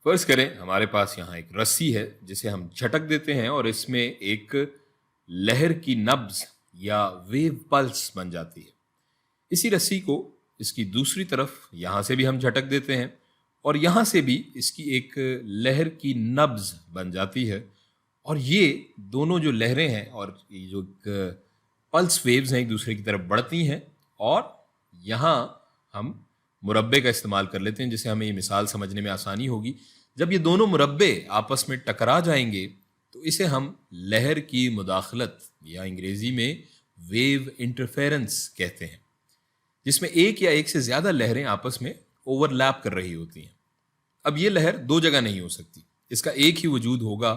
فرض کریں ہمارے پاس یہاں ایک رسی ہے جسے ہم جھٹک دیتے ہیں اور اس میں ایک لہر کی نبض یا ویو پلس بن جاتی ہے. اسی رسی کو اس کی دوسری طرف یہاں سے بھی ہم جھٹک دیتے ہیں اور یہاں سے بھی اس کی ایک لہر کی نبض بن جاتی ہے. اور یہ دونوں جو لہریں ہیں اور یہ جو پلس ویوز ہیں ایک دوسرے کی طرف بڑھتی ہیں. اور یہاں ہم مربع کا استعمال کر لیتے ہیں جسے ہمیں یہ مثال سمجھنے میں آسانی ہوگی. جب یہ دونوں مربع آپس میں ٹکرا جائیں گے تو اسے ہم لہر کی مداخلت یا انگریزی میں ویو انٹرفیرنس کہتے ہیں، جس میں ایک یا ایک سے زیادہ لہریں آپس میں اوور لیپ کر رہی ہوتی ہیں. اب یہ لہر دو جگہ نہیں ہو سکتی، اس کا ایک ہی وجود ہوگا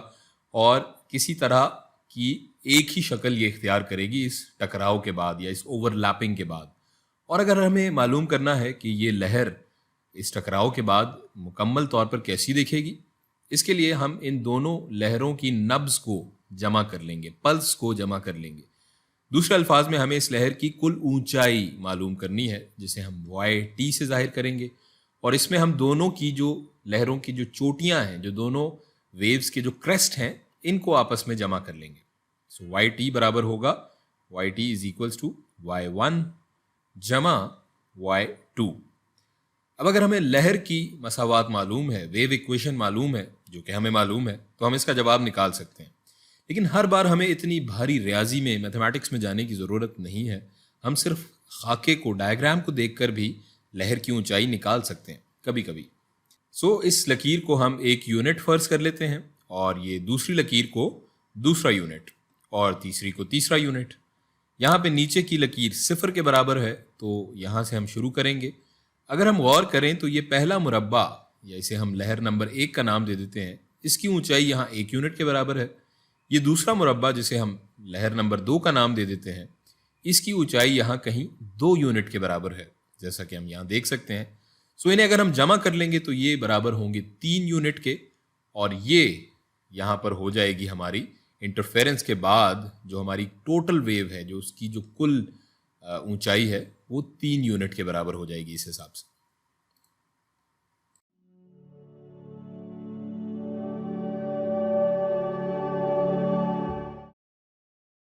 اور کسی طرح کی ایک ہی شکل یہ اختیار کرے گی اس ٹکراؤ کے بعد یا اس اوور لیپنگ کے بعد. اور اگر ہمیں معلوم کرنا ہے کہ یہ لہر اس ٹکراؤ کے بعد مکمل طور پر کیسی دکھے گی، اس کے لیے ہم ان دونوں لہروں کی نبض کو جمع کر لیں گے، پلس کو جمع کر لیں گے. دوسرے الفاظ میں ہمیں اس لہر کی کل اونچائی معلوم کرنی ہے جسے ہم وائی ٹی سے ظاہر کریں گے. اور اس میں ہم دونوں کی جو لہروں کی جو چوٹیاں ہیں، جو دونوں ویوز کے جو کریسٹ ہیں، ان کو آپس میں جمع کر لیں گے. سو وائی ٹی برابر ہوگا Y T is equals to Y one جمع وائی ٹو. اب اگر ہمیں لہر کی مساوات معلوم ہے، ویو ایکویشن معلوم ہے، جو کہ ہمیں معلوم ہے، تو ہم اس کا جواب نکال سکتے ہیں. لیکن ہر بار ہمیں اتنی بھاری ریاضی میں میتھمیٹکس میں جانے کی ضرورت نہیں ہے. ہم صرف خاکے کو، ڈائیگرام کو دیکھ کر بھی لہر کی اونچائی نکال سکتے ہیں کبھی کبھی. سو اس لکیر کو ہم ایک یونٹ فرض کر لیتے ہیں اور یہ دوسری لکیر کو دوسرا یونٹ اور تیسری کو تیسرا یونٹ. یہاں پہ نیچے کی لکیر 0 کے برابر ہے تو یہاں سے ہم شروع کریں گے. اگر ہم غور کریں تو یہ پہلا مربع یا اسے ہم لہر نمبر 1 کا نام دے دیتے ہیں، اس کی اونچائی یہاں 1 یونٹ کے برابر ہے. یہ دوسرا مربع جسے ہم لہر نمبر 2 کا نام دے دیتے ہیں، اس کی اونچائی یہاں کہیں 2 یونٹ کے برابر ہے، جیسا کہ ہم یہاں دیکھ سکتے ہیں. سو انہیں اگر ہم جمع کر لیں گے تو یہ برابر ہوں گے 3 یونٹ کے. اور یہ یہاں پر ہو جائے گی ہماری انٹرفیرنس کے بعد جو ہماری ٹوٹل ویو ہے، جو اس کی جو کل اونچائی ہے وہ 3 یونٹ کے برابر ہو جائے گی اس حساب سے.